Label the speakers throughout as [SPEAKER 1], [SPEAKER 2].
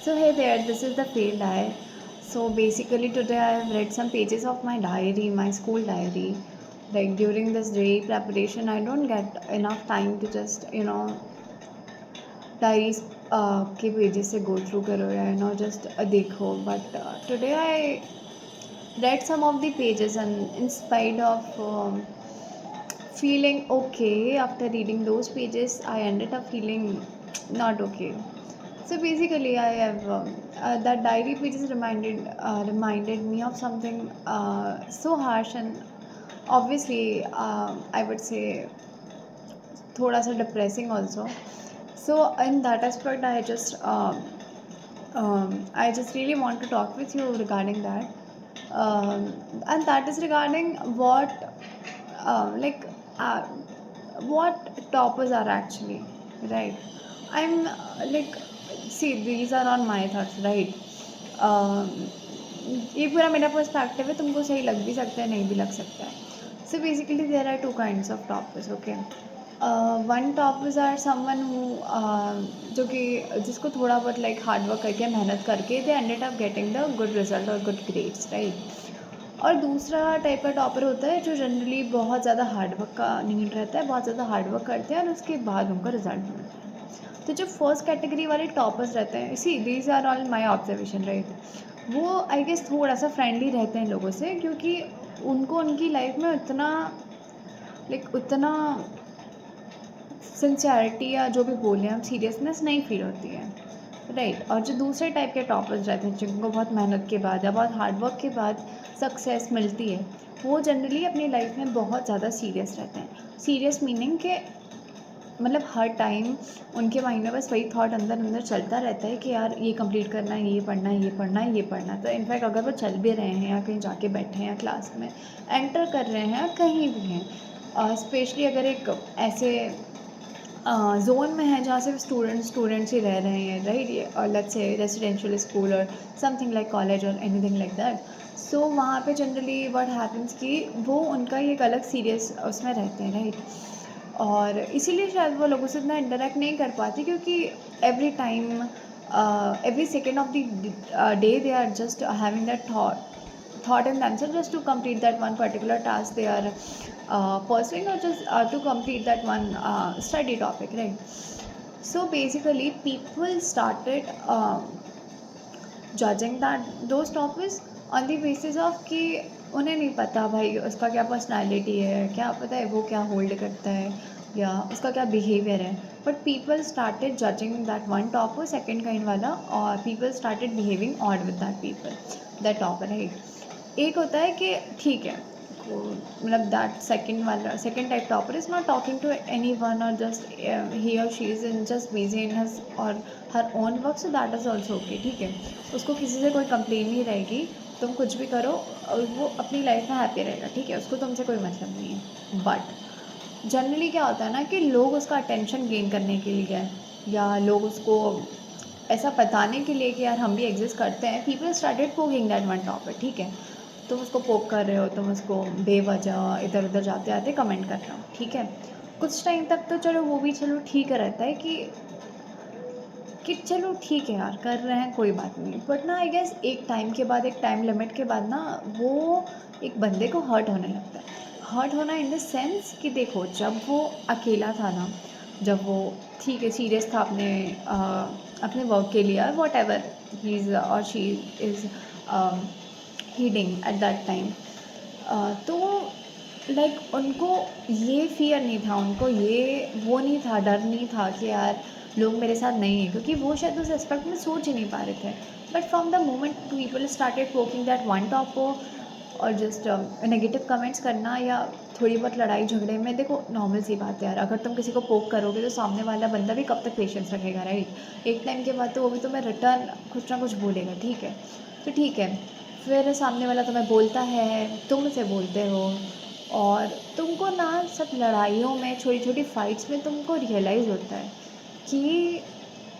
[SPEAKER 1] So hey there, this is the failed eye. So basically today I have read some pages of my diary, my school diary. Like during this day preparation, I don't get enough time to just diaries के pages से go through करो या just देखो but today I read some of the pages and in spite of feeling okay after reading those pages I ended up feeling not okay. So basically I have that diary pages reminded me of something so harsh and obviously I would say thoda sa depressing also. So in that aspect I just really want to talk with you regarding that, and that is regarding like uh, what toppers are actually, right? I'm like, see, these are on my thoughts, right? ये पूरा मेरा perspective है, तुमको सही लग भी सकता है, नहीं भी लग सकता है. So basically there are two kinds of toppers, okay? One toppers are someone who जो कि जिसको थोड़ा बहुत लाइक हार्ड वर्क करके मेहनत करके they ended up getting the good result और गुड ग्रेड्स, राइट? और दूसरा टाइप का टॉपर होता है जो जनरली बहुत ज़्यादा हार्ड वर्क का नीड रहता है, बहुत ज़्यादा हार्ड वर्क करते हैं और उसके बाद उनका रिजल्ट मिलता है. तो जो फर्स्ट कैटेगरी वाले टॉपर्स रहते हैं, see these are all my observation, right? वो आई गेस थोड़ा सा फ्रेंडली रहते हैं लोगों से, क्योंकि उनको उनकी लाइफ में उतना सिंसियरिटी या जो भी बोलें हम, सीरियसनेस नहीं फील होती है, राइट? और जो दूसरे टाइप के टॉपर्स रहते हैं जिनको बहुत मेहनत के बाद या बहुत हार्ड वर्क के बाद सक्सेस मिलती है, वो जनरली अपनी लाइफ में बहुत ज़्यादा सीरियस रहते हैं. सीरियस मीनिंग के मतलब हर टाइम उनके माइंड में बस वही थॉट अंदर अंदर चलता रहता है कि यार ये कंप्लीट करना है, ये पढ़ना है, ये पढ़ना है, ये पढ़ना है. तो इनफैक्ट अगर वो चल भी रहे हैं या कहीं जाके बैठे हैं या क्लास में एंटर कर रहे हैं या कहीं भी हैं, स्पेशली अगर एक ऐसे जोन में है जहाँ सिर्फ स्टूडेंट्स ही रह रहे हैं, राइट? और लेट्स से रेजिडेंशियल स्कूल और समथिंग लाइक कॉलेज और एनीथिंग लाइक दैट. सो वहाँ पे जनरली व्हाट हैपन्स कि वो उनका ही एक अलग सीरियस उसमें रहते हैं, राइट? और इसीलिए शायद वो लोगों से इतना इंटरेक्ट नहीं कर पाती, क्योंकि every time every second of the day they are just having that thought in themselves just to complete that one particular task they are pursuing, or just to complete that one study topic, right? So basically people started judging that those topics on the basis of कि उन्हें नहीं पता भाई उसका क्या personality है, क्या पता है वो क्या होल्ड करता है या उसका क्या बिहेवियर है. But people started judging that one topper second kind वाला, और people started behaving odd with that people, that topper, right? एक होता है कि ठीक है, मतलब that second type topper is not talking to anyone, और जस्ट ही और she is in just busy in his और her own work, so that is also okay, ठीक है. उसको किसी से कोई कंप्लेन नहीं रहेगी, तुम कुछ भी करो और वो अपनी लाइफ में हैप्पी रहेगा, ठीक है, उसको तुमसे कोई मतलब नहीं है. बट जनरली क्या होता है ना कि लोग उसका अटेंशन गेन करने के लिए या लोग उसको ऐसा बताने के लिए कि यार हम भी एग्जिस्ट करते हैं, people started poking that one topic, ठीक है. तुम उसको पोक कर रहे हो, तुम उसको बेवजह इधर उधर जाते आते कमेंट कर रहे हो, ठीक है. कुछ टाइम तक तो चलो वो भी चलो ठीक रहता है कि चलो ठीक है यार कर रहे हैं, कोई बात नहीं. बट ना आई गेस एक टाइम के बाद, एक टाइम लिमिट के बाद ना वो एक बंदे को हर्ट होने लगता है. हर्ट होना इन द सेंस कि देखो, जब वो अकेला था ना, जब वो ठीक है सीरियस था अपने वर्क के लिए, वॉट एवर ही इज़ और she is heading at that time, तो लाइक उनको ये फियर नहीं था, उनको ये वो नहीं था, डर नहीं था कि यार लोग मेरे साथ नहीं हैं, क्योंकि वो शायद उस एस्पेक्ट में सोच ही नहीं पा रहे थे. But from the moment people started poking that one top और जस्ट नेगेटिव कमेंट्स करना या थोड़ी बहुत लड़ाई झगड़े में, देखो नॉर्मल सी बात है यार, अगर तुम किसी को पोक करोगे तो सामने वाला बंदा भी कब तक पेशेंस रखेगा, राइट? एक टाइम के बाद तो वो भी तुम्हें रिटर्न कुछ ना कुछ बोलेगा, ठीक है. तो ठीक है, फिर सामने वाला तुम्हें बोलता है, तुम उसे बोलते हो, और तुमको ना सब लड़ाइयों में, छोटी छोटी फाइट्स में तुमको रियलाइज़ होता है कि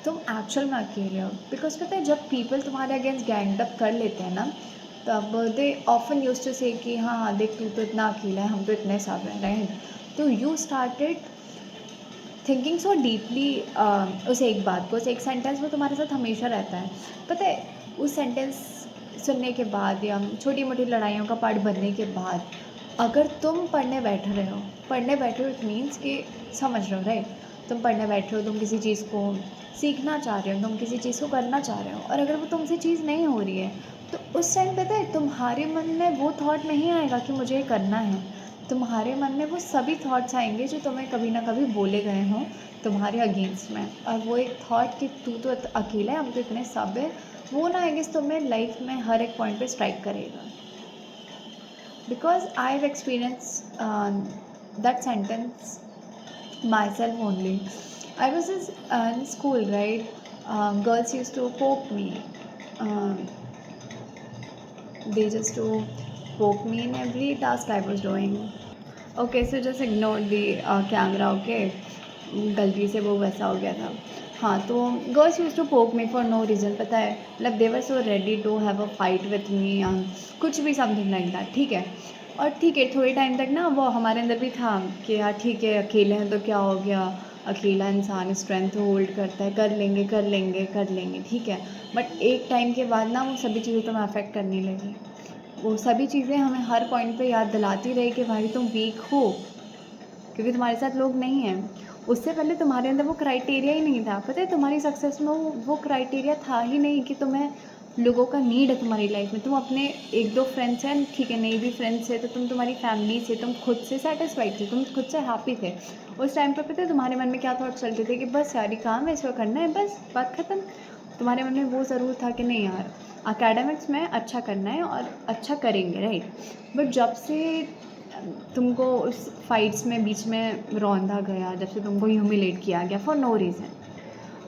[SPEAKER 1] तुम एक्चुअल में अकेले हो. बिकॉज पता है जब पीपल तुम्हारे अगेंस्ट गैंग अप कर लेते हैं ना, तब दे ऑफन यूज टू से कि हाँ हाँ देख तू तो इतना अकेला है, हम तो इतने सब हैं, राइट? तो you started thinking so deeply उस एक बात को, उस एक सेंटेंस वो तुम्हारे साथ हमेशा रहता है। पता है, उस सेंटेंस सुनने के बाद या छोटी मोटी लड़ाइयों का पार्ट बनने के बाद, अगर तुम पढ़ने बैठ रहे हो, पढ़ने बैठे हो इट मीन्स कि समझ रहे हो, राइट? तुम पढ़ने बैठे हो, तुम किसी चीज़ को सीखना चाह रहे हो, तुम किसी चीज़ को करना चाह रहे हो, और अगर वो तुमसे चीज़ नहीं हो रही है, तो उस टाइम पता है तुम्हारे मन में वो थॉट नहीं आएगा कि मुझे ये करना है। तुम्हारे मन में वो सभी थॉट्स आएंगे जो तुम्हें कभी ना कभी बोले गए हों तुम्हारे अगेंस्ट में, और वो एक थॉट कि तू तो अकेला है, हम तो इतने सब है, वो ना आई गेस तुम्हें लाइफ में हर एक पॉइंट पे स्ट्राइक करेगा। Because I have experience that sentence myself only. I was in school, right? Girls use to poke me, they just to poke me in every task I was doing. Okay, so just ignore the camera, okay? गलती से वो वैसा हो गया था। हाँ, तो girls use to poke me for no reason, पता है, मतलब they were so ready to have a fight with me, कुछ भी समथिंग लाइक दैट, ठीक है। और ठीक है, थोड़े टाइम तक ना वो हमारे अंदर भी था कि यार ठीक है, अकेले हैं तो क्या हो गया, अकेला इंसान स्ट्रेंथ होल्ड करता है, कर लेंगे कर लेंगे कर लेंगे, ठीक है। बट एक टाइम के बाद ना वो सभी चीज़ें तुम्हें अफेक्ट करने लगी। वो सभी चीज़ें हमें हर पॉइंट पे याद दिलाती रही कि भाई तुम वीक हो, क्योंकि तुम्हारे साथ लोग नहीं हैं। उससे पहले तुम्हारे अंदर वो क्राइटेरिया ही नहीं था, पता है, तुम्हारी सक्सेस में वो क्राइटेरिया था ही नहीं कि तुम्हें लोगों का नीड है तुम्हारी लाइफ में। तुम अपने एक दो फ्रेंड्स हैं, ठीक है, नहीं भी फ्रेंड्स है तो तुम तुम्हारी फैमिली से, तुम खुद से सेटिस्फाइड थे, तुम खुद से हैप्पी थे। उस टाइम पर पता है तुम्हारे मन में क्या थॉट चलते थे कि बस यार ये काम है, इसको करना है, बस बात ख़त्म। तुम्हारे मन में वो ज़रूर था कि नहीं यार, एकेडमिक्स में अच्छा करना है और अच्छा करेंगे, राइट? बट जब से तुमको उस फाइट्स में बीच में रौंदा गया, जब से तुमको ह्यूमिलेट किया गया फॉर नो रीज़न,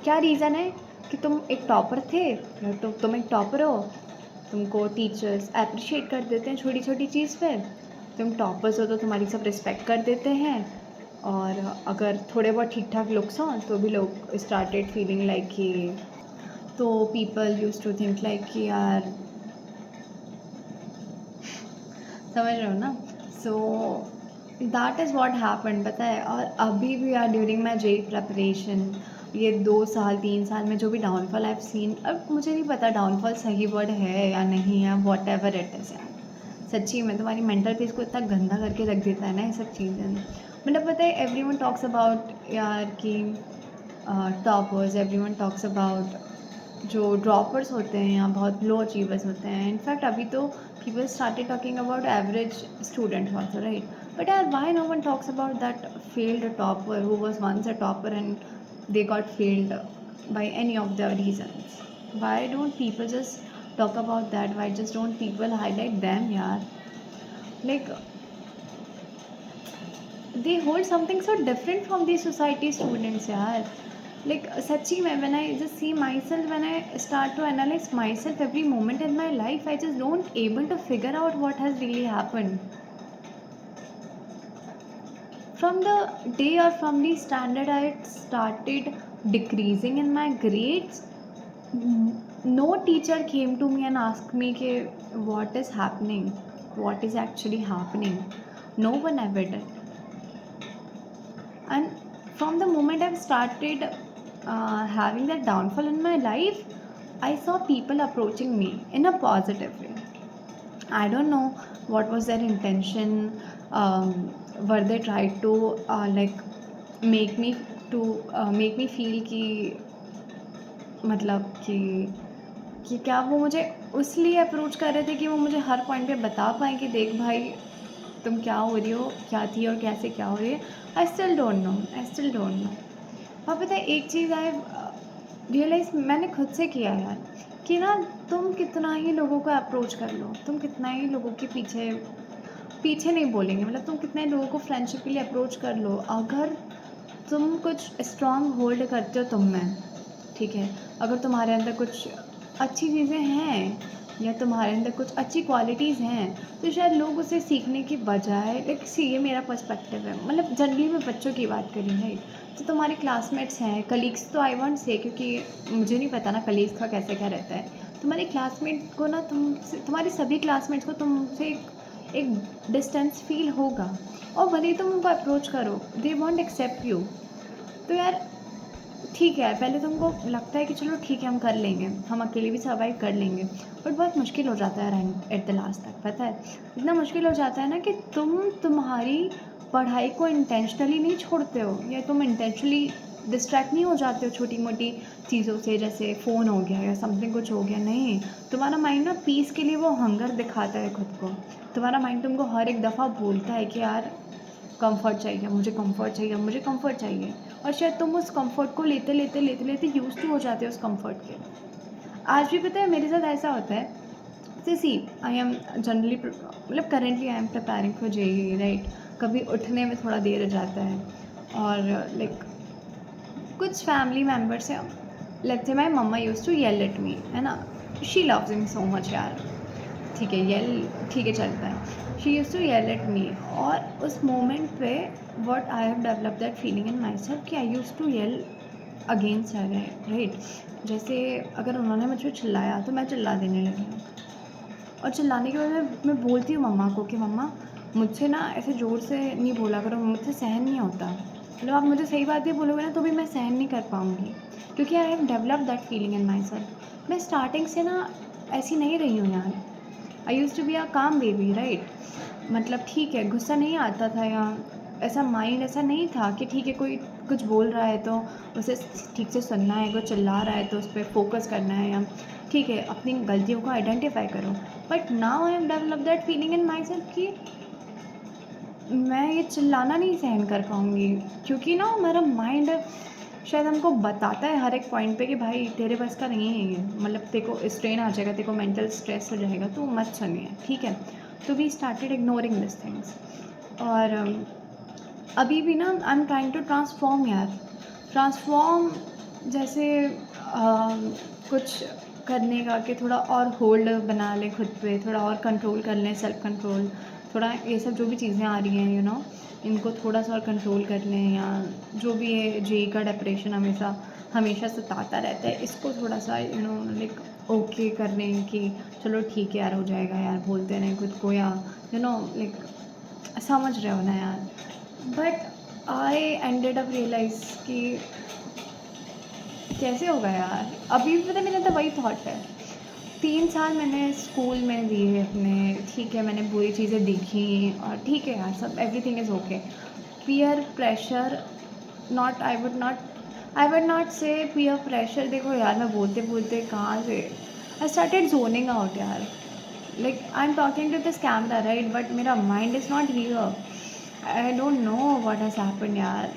[SPEAKER 1] क्या रीज़न है कि तुम एक टॉपर थे, तो तुम एक टॉपर हो, तुमको टीचर्स अप्रिशिएट कर देते हैं छोटी छोटी चीज़ पे, तुम टॉपर्स हो तो तुम्हारी सब रिस्पेक्ट कर देते हैं, और अगर थोड़े बहुत ठीक ठाक लुक्स हों तो भी लोग स्टार्टेड फीलिंग लाइक कि, तो people use to think like कि यार, समझ रहे हो ना? So that is what happen, पता है। और अभी भी यार ड्यूरिंग माई जेई प्रेपरेशन, ये 2 साल 3 साल में जो भी डाउनफॉल आई हैव सीन, अब मुझे नहीं पता डाउनफॉल सही वर्ड है या नहीं है, वॉट एवर इट इज़ यार, सच्ची में तुम्हारी मेंटल पीस को इतना गंदा करके रख देता है ना ये सब चीज़ें। मतलब पता है, एवरी वन टॉक्स अबाउट यार कि toppers, every one talks about जो ड्रॉपर्स होते हैं या बहुत लो अचीवर्स होते हैं। इनफैक्ट अभी तो people started talking about average student also, right? But why no one talks about that failed topper who was once a topper and they got failed by any of the reasons? Why don't people just talk about that? Why just don't people highlight them, yaar? Like, they hold something so different from the society students, yaar. Like, sachi mein, when I just see myself, when I start to analyze myself every moment in my life, I just don't able to figure out what has really happened. From the day or from the standard I had started decreasing in my grades, no teacher came to me and asked me ke, what is happening, what is actually happening. No one ever did. And from the moment I've started having that downfall in my life, I saw people approaching me in a positive way. I don't know what was their intention. Were they tried to like make me make me feel कि मतलब कि क्या वो मुझे इसलिए approach कर रहे थे कि वो मुझे हर पॉइंट पे बता पाएँ कि देख भाई तुम क्या हो रही हो, क्या थी और कैसे क्या हो रही है। I still don't know, I still don't know. और पता है एक चीज़ आई रियलाइज़ मैंने खुद से किया यार, कि ना तुम कितना ही लोगों को अप्रोच कर लो, तुम कितना ही लोगों के पीछे पीछे नहीं बोलेंगे, मतलब तुम कितने लोगों को फ्रेंडशिप के लिए अप्रोच कर लो, अगर तुम कुछ स्ट्रॉन्ग होल्ड करते हो तुम में, ठीक है, अगर तुम्हारे अंदर कुछ अच्छी चीज़ें हैं या तुम्हारे अंदर कुछ अच्छी क्वालिटीज़ हैं, तो शायद लोग उसे सीखने की बजाय, लाइक सी, ये मेरा पर्सपेक्टिव है, मतलब जनरली मैं बच्चों की बात कर रही हूँ, तो तुम्हारे क्लासमेट्स हैं, कलीग्स तो आई वॉन्ट से, क्योंकि मुझे नहीं पता ना कलीग्स का कैसे क्या रहता है। तुम्हारे क्लासमेट को ना तुम्हारे सभी क्लासमेट्स को तुमसे एक डिस्टेंस फील होगा, और भले ही तुम उनको अप्रोच करो, दे वॉन्ट एक्सेप्ट यू, तो यार ठीक है, पहले तो हमको लगता है कि चलो ठीक है हम कर लेंगे, हम अकेले भी सर्वाइव कर लेंगे, बट बहुत मुश्किल हो जाता है एट द लास्ट तक, पता है? इतना मुश्किल हो जाता है ना कि तुम्हारी पढ़ाई को इंटेंशनली नहीं छोड़ते हो, या तुम इंटेंशनली डिस्ट्रैक्ट नहीं हो जाते हो छोटी मोटी चीज़ों से, जैसे फ़ोन हो गया या समथिंग कुछ हो गया, नहीं। तुम्हारा माइंड ना पीस के लिए वो हंगर दिखाता है खुद को। तुम्हारा माइंड तुमको हर एक दफ़ा बोलता है कि यार कंफर्ट चाहिए, मुझे कंफर्ट चाहिए, मुझे कंफर्ट चाहिए, और शायद तुम उस कंफर्ट को लेते लेते लेते लेते यूज टू हो जाते हो उस कंफर्ट के। आज भी पता है मेरे साथ ऐसा होता है। Say see I am generally मतलब currently I am preparing for JEE, right? कभी उठने में थोड़ा देर हो जाता है, और लाइक कुछ फैमिली मेम्बर्स हैं, let's say my mamma use to yell at me, है ना? She loves me so much यार, ठीक है, येल ठीक है चलता है। She use to yell at me, और उस मोमेंट पे what I have develop that feeling in my self कि I use to yell against her, right? जैसे अगर उन्होंने मुझ पर चिल्लाया तो मैं चिल्ला देने लगी हूँ, और चिल्लाने के बाद मैं बोलती हूँ मम्मा को कि मम्मा मुझसे ना ऐसे ज़ोर से नहीं बोला करो, मुझसे सहन नहीं होता, मतलब आप मुझे सही बातें बोलोगे ना तो भी मैं सहन नहीं कर पाऊँगी, क्योंकि आई have develop that feeling in my self. मैं स्टार्टिंग से ना ऐसी नहीं रही हूँ यार। आई यूज़ टू बी अ काम बेबी, राइट? मतलब ठीक है, गुस्सा नहीं आता था, या ऐसा माइंड ऐसा नहीं था कि ठीक है कोई कुछ बोल रहा है तो उसे ठीक से सुनना है, कोई चिल्ला रहा है तो उस पर फोकस करना है, या ठीक है अपनी गलतियों को आइडेंटिफाई करो। But now I have develop that feeling in my self कि मैं ये चिल्लाना नहीं सहन कर पाऊँगी, क्योंकि ना मेरा माइंड शायद हमको बताता है हर एक पॉइंट पे कि भाई तेरे बस का नहीं है ये, मतलब तेरे को स्ट्रेन आ जाएगा, तेरे को मेंटल स्ट्रेस हो जाएगा, तो मत सुनिए, ठीक है? तो we started ignoring this things, और अभी भी ना I am trying to transform यार, ट्रांसफॉर्म, जैसे कुछ करने का कि थोड़ा और होल्ड बना लें खुद पे, थोड़ा और कंट्रोल कर लें, सेल्फ कंट्रोल, थोड़ा ये सब जो भी चीज़ें आ रही हैं इनको थोड़ा सा और कंट्रोल कर लें, या जो भी है जेई का डिप्रेशन हमेशा हमेशा सताता रहता है, इसको थोड़ा सा लाइक ओके कर लें कि चलो ठीक है यार, हो जाएगा यार, बोलते रहें खुद को, या लाइक समझ रहे हो ना यार? But I ended up realise कि कैसे होगा यार? अभी भी पता है मेरा तो वही थॉट है। 3 साल मैंने स्कूल में दिए अपने, ठीक है, मैंने बुरी चीज़ें देखी, और ठीक है यार, सब everything is okay. Peer pressure, not I would not say peer pressure. देखो यार, मैं बोलते-बोलते कहाँ से आई स्टार्टेड ज़ोनिंग आउट यार। Like I am talking to this camera, right? But मेरा mind is not here. I don't know what has happened यार,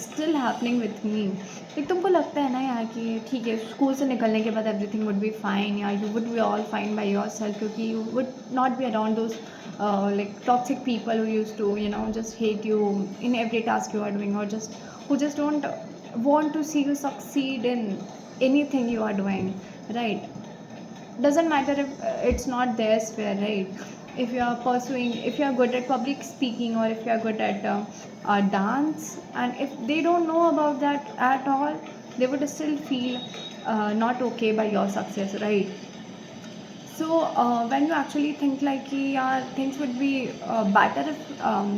[SPEAKER 1] still happening with me. Like तुमको लगता है ना यार कि ठीक है स्कूल से निकलने के बाद एवरीथिंग वुड बी फाइन, या you would be all fine by yourself, क्योंकि you would not be around those like toxic people who used to just hate you in every task you are doing, or just who just don't want to see you succeed in anything you are doing, right? Doesn't matter if it's not their sphere, right? If you are pursuing, if you are good at public speaking, or if you are good at dance, and if they don't know about that at all, they would still feel not okay by your success, right? So when you actually think like yeah, things would be better if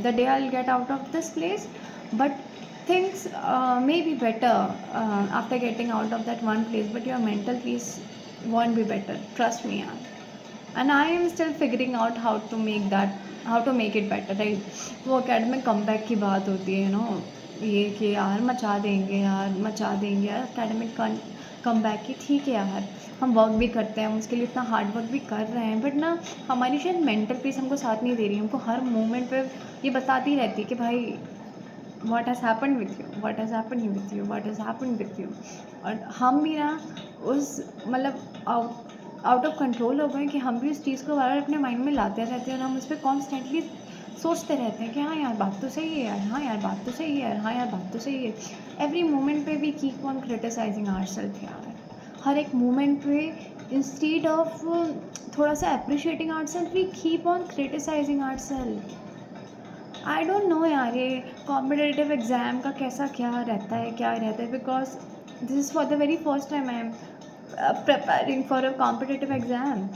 [SPEAKER 1] the day I'll get out of this place, but things may be better after getting out of that one place, but your mental peace won't be better. Trust me, yeah. And I am still figuring out how to make it better, right? वो academic comeback की बात होती है, ये कि यार मचा देंगे यार academic कमबैक की, ठीक है यार, हम वर्क भी करते हैं, हम उसके लिए इतना हार्ड वर्क भी कर रहे हैं, बट ना हमारी शायद मेंटल पीस हमको साथ नहीं दे रही, हमको हर मोमेंट पे ये बताती रहती है कि भाई what has happened with you, what has happened with you, what has happened with you. और हम भी ना उस मतलब आउट ऑफ कंट्रोल हो गए कि हम भी उस चीज़ को बार बार अपने माइंड में लाते रहते हैं, और हम उस पर कॉन्स्टेंटली सोचते रहते हैं कि हाँ यार बात तो सही है यार, हाँ यार बात तो सही है यार, हाँ यार बात तो सही है। एवरी मोमेंट पे we keep on criticising ourselves यार, हर एक मोमेंट पे इंस्टीड ऑफ थोड़ा सा appreciating ourselves we keep on criticising ourselves. I don't know यार, ये कॉम्पिटिटिव एग्ज़ाम का क्या रहता है, because this is for the very first time I am preparing for a competitive exam.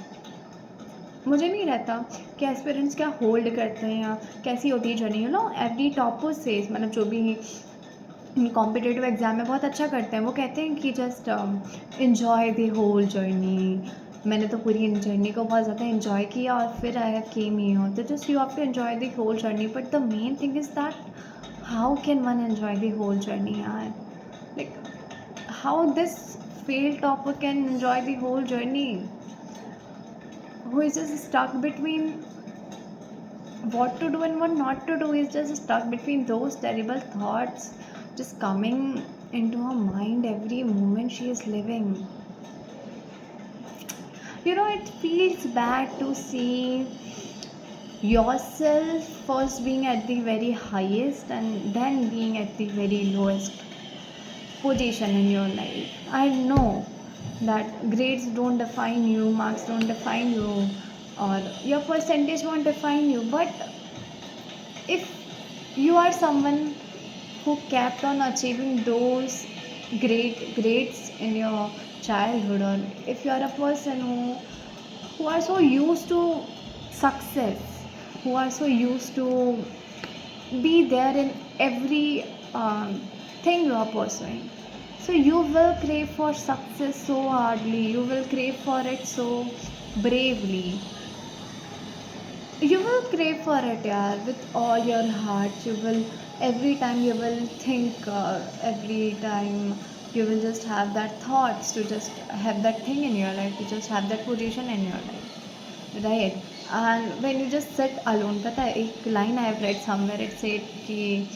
[SPEAKER 1] मुझे नहीं रहता कि एस्पिरेंट्स क्या होल्ड करते हैं, या कैसी होती है जर्नी, एवरी टॉपर सेज, मतलब जो भी कॉम्पिटिटिव एग्ज़ाम में बहुत अच्छा करते हैं। वो कहते हैं कि just enjoy the whole journey. मैंने तो पूरी इन जर्नी को बहुत ज़्यादा एन्जॉय किया और फिर आई हैव केम हियर। तो just you have to enjoy the whole journey, but the main thing is that how can one enjoy the whole journey यार? Like how this fail topper can enjoy the whole journey? Who is just stuck between what to do and what not to do, is just stuck between those terrible thoughts just coming into her mind every moment she is living. You know, it feels bad to see yourself first being at the very highest and then being at the very lowest position in your life. I know that grades don't define you, marks don't define you, or your percentage won't define you, but if you are someone who kept on achieving those great grades in your childhood, or if you are a person who are so used to success, who are so used to be there in every thing you are pursuing, so you will crave for success so hardly, you will crave for it so bravely, you will crave for it, yaar, with all your heart. You will, every time you will think, every time you will just have that thoughts to just have that thing in your life, to just have that position in your life, right? And when you just sit alone, pata hai, ek line I have read somewhere, it said ki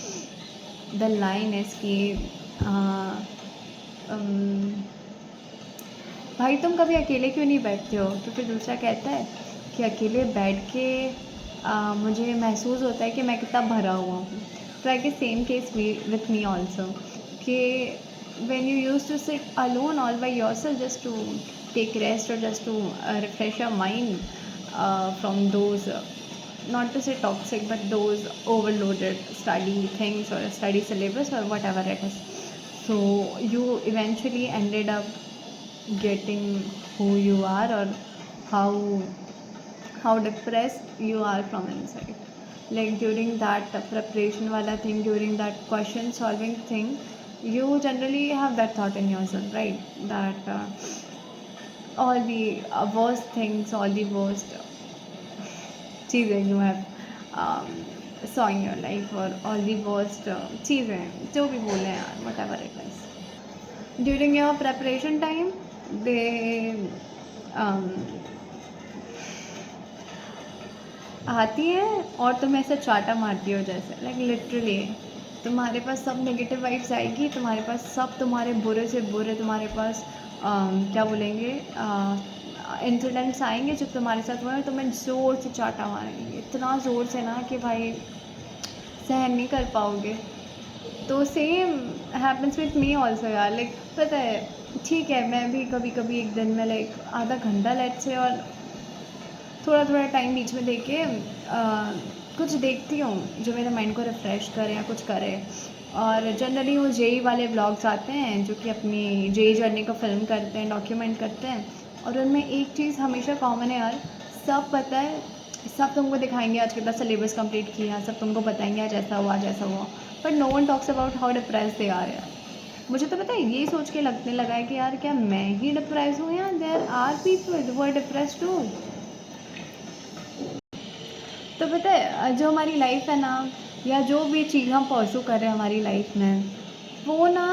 [SPEAKER 1] the line is कि uh, um, भाई तुम कभी अकेले क्यों नहीं बैठते हो? तो फिर दूसरा कहता है कि अकेले बैठ के मुझे महसूस होता है कि मैं कितना भरा हुआ हूँ। तो I guess same case with me also, कि when you used to sit alone all by yourself just to take rest or just to refresh your mind from those not to say toxic but those overloaded study things or study syllabus or whatever it is, so you eventually ended up getting who you are, or how how depressed you are from inside. Like during that preparation wala thing, during that question solving thing, you generally have that thought in yourself, right? That all the worst things, all the worst चीज़ें you have saw in your life, or all the worst चीज़ें जो भी बोले यार, whatever it is. During your preparation time, they um, आती हैं और तुम्हें ऐसे चाटा मारती हो, जैसे लाइक लिटरली तुम्हारे पास सब नेगेटिव वाइब्स आएगी, तुम्हारे पास सब तुम्हारे बुरे से बुरे, तुम्हारे पास क्या बोलेंगे, इंसिडेंट्स आएंगे जो तुम्हारे साथ हुए, तुम्हें ज़ोर से चाटा मारेंगे, इतना ज़ोर से ना कि भाई सहन नहीं कर पाओगे। तो same happens with me also यार, लाइक पता है, ठीक है मैं भी कभी कभी एक दिन में लाइक आधा घंटा लेट से और थोड़ा थोड़ा टाइम बीच में दे के कुछ देखती हूँ जो मेरे माइंड को रिफ़्रेश करे या कुछ करे। और जनरली वो जेई वाले ब्लॉग्स आते हैं जो कि अपनी जेई जर्नी को फिल्म करते हैं, डॉक्यूमेंट करते हैं, और उनमें एक चीज़ हमेशा कॉमन है यार, सब पता है, सब तुमको दिखाएंगे आज कितना सिलेबस कंप्लीट किया, सब तुमको बताएंगे आज ऐसा हुआ आज ऐसा हुआ, but no one talks about how depress they are यार। मुझे तो पता है ये सोच के लगने लगा है कि यार क्या मैं ही डिप्रेस हूँ या there are people who are depressed too. तो पता है जो हमारी लाइफ है ना, या जो भी चीज़ हम परसू कर रहे हैं हमारी लाइफ में, वो ना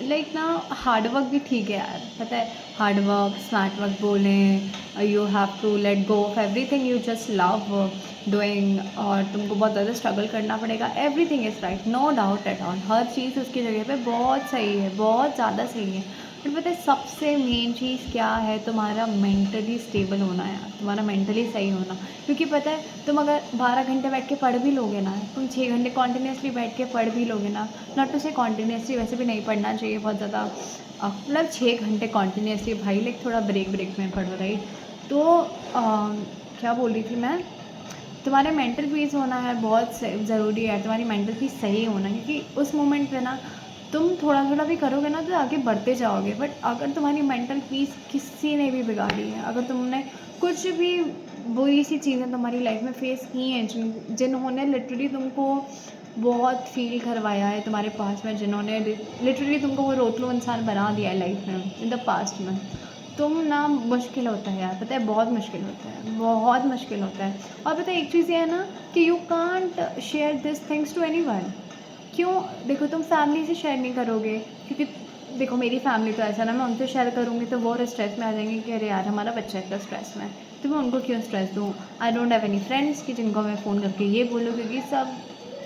[SPEAKER 1] लाइक ना हार्ड वर्क भी ठीक है यार, पता है, हार्ड वर्क स्मार्ट वर्क बोलें, you have to let go of everything you just love doing, और तुमको बहुत ज़्यादा स्ट्रगल करना पड़ेगा, everything is right, no doubt at all, हर चीज़ उसकी जगह पे बहुत सही है, बहुत ज़्यादा सही है। बट पता है सबसे मेन चीज़ क्या है? तुम्हारा मेंटली स्टेबल होना यार, तुम्हारा मेंटली सही होना। क्योंकि पता है तुम अगर 12 घंटे बैठ के पढ़ भी लोगे ना, तुम 6 घंटे कॉन्टिन्यूसली बैठ के पढ़ भी लोगे ना, नॉट टू से कॉन्टिन्यूसली, वैसे भी नहीं पढ़ना चाहिए बहुत ज़्यादा, मतलब 6 घंटे कॉन्टिन्यूसली भाई, लाइक थोड़ा ब्रेक ब्रेक में पढ़ो, राइट? तो क्या बोल रही थी मैं, तुम्हारे मेंटल पीस होना यार बहुत ज़रूरी है, तुम्हारी मेंटल पीस सही होना, क्योंकि उस मोमेंट पे ना तुम थोड़ा थोड़ा भी करोगे ना तो आगे बढ़ते जाओगे। बट अगर तुम्हारी मेंटल पीस किसी ने भी बिगाड़ी है, अगर तुमने कुछ भी बुरी सी चीज़ें तुम्हारी लाइफ में फेस की हैं जिन्होंने लिटरली तुमको बहुत फ़ील करवाया है तुम्हारे पास में, जिन्होंने लिटरली तुमको वो रोतलू इंसान बना दिया है लाइफ में, इन द पास्ट में। तुम ना मुश्किल होता है यार, पता है बहुत मुश्किल होता है, बहुत मुश्किल होता है। और पता है एक चीज़ ये है ना कि you can't share this things to anyone. क्यों? देखो तुम फैमिली से शेयर नहीं करोगे, क्योंकि देखो मेरी फैमिली तो ऐसा ना, मैं उनसे शेयर करूँगी तो वो और स्ट्रेस में आ जाएंगे कि अरे यार हमारा बच्चा इतना स्ट्रेस में है, तो मैं उनको क्यों स्ट्रेस दूँ। I don't have any friends कि जिनको मैं फ़ोन करके ये बोलूँ, क्योंकि सब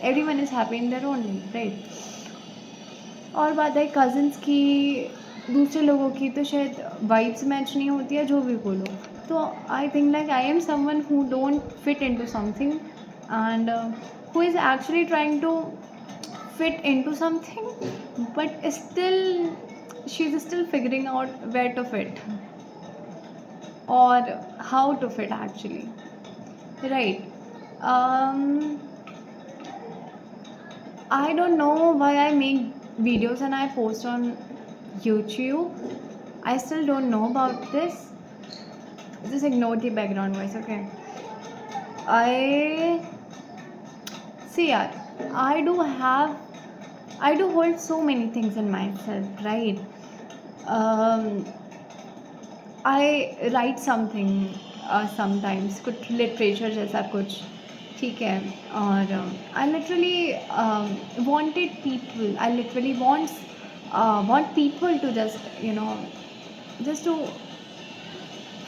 [SPEAKER 1] everyone is happy in their own way, right. और बात है कज़िन्स की, दूसरे लोगों की, तो शायद वाइब्स मैच नहीं होती है, जो भी बोलो। तो I think like I am someone who don't fit into something, and who is actually trying to fit into something, but still she's still figuring out where to fit or how to fit actually, right. um I don't know why I make videos and I post on YouTube. I still don't know about this. Just ignore the background voice, okay. I see yaar, I do have, I do hold so many things in myself, right. um, I write something sometimes, कुछ literature जैसा कुछ, ठीक है। और I literally wanted people, I literally want people to just just to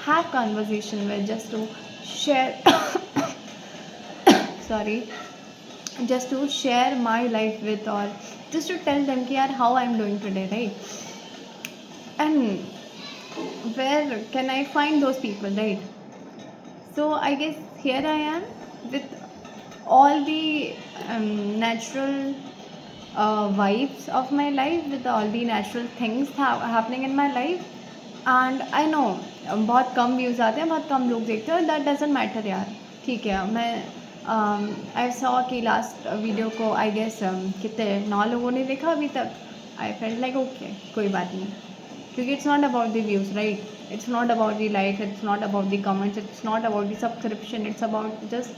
[SPEAKER 1] have conversation with, just to share sorry, just to share my life with, or just to tell them कि यार how I'm doing today, right. And where can I find those people, right. So I guess here I am with all the natural vibes of my life, with all the natural things happening in my life. And I know बहुत कम views आते हैं, बहुत कम लोग देखते हैं, that doesn't matter यार, ठीक है। मैं आई सॉ कि लास्ट वीडियो को आई गेस कितने 9 लोगों ने देखा अभी तक। आई फेल्ट लाइक ओके, कोई बात नहीं, क्योंकि it's not about the views, right. It's not about the like, it's not about the comments, it's not about the subscription, it's about just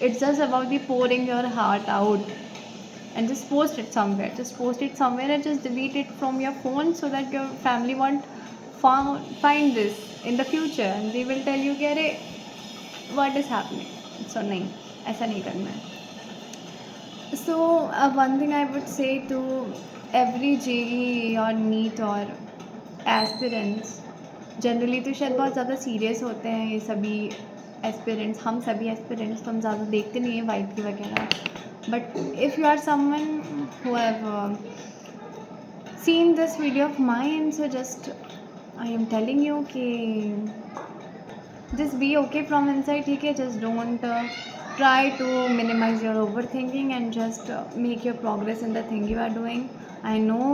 [SPEAKER 1] it's just about the pouring your heart out and just post it somewhere. Just post it somewhere and just delete it from your phone so that your family won't find this in the future and they will tell you कि अरे what is happening. So नहीं, ऐसा नहीं करना है. So one thing I would say to every JEE or NEET or aspirants, generally तो शायद बहुत ज़्यादा सीरियस होते हैं ये सभी एस्पिरेंट्स, हम सभी एस्पिरेंट्स, तो हम ज़्यादा देखते नहीं हैं वाइब की वगैरह. But if you are someone who have seen this video of mine, so just I am telling you कि just be okay from inside, ठीक है. just don't try to minimize your overthinking and just make your progress in the thing you are doing. I know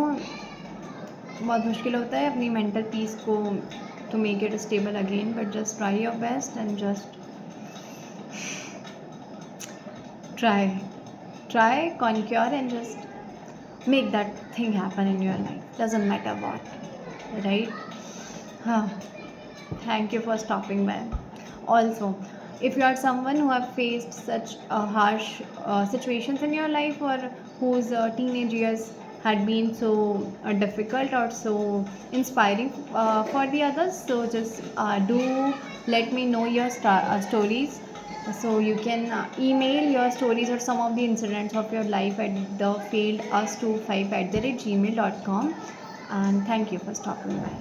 [SPEAKER 1] बहुत मुश्किल होता है अपनी mental peace को to make it stable again, but just try your best and just try, conquer, and just make that thing happen in your life, doesn't matter what, right. Thank you for stopping by. Also, if you are someone who have faced such harsh situations in your life, or whose teenage years had been so difficult or so inspiring for the others, so just do let me know your stories. So you can email your stories or some of the incidents of your life at thefailedus25@gmail.com. And thank you for stopping by.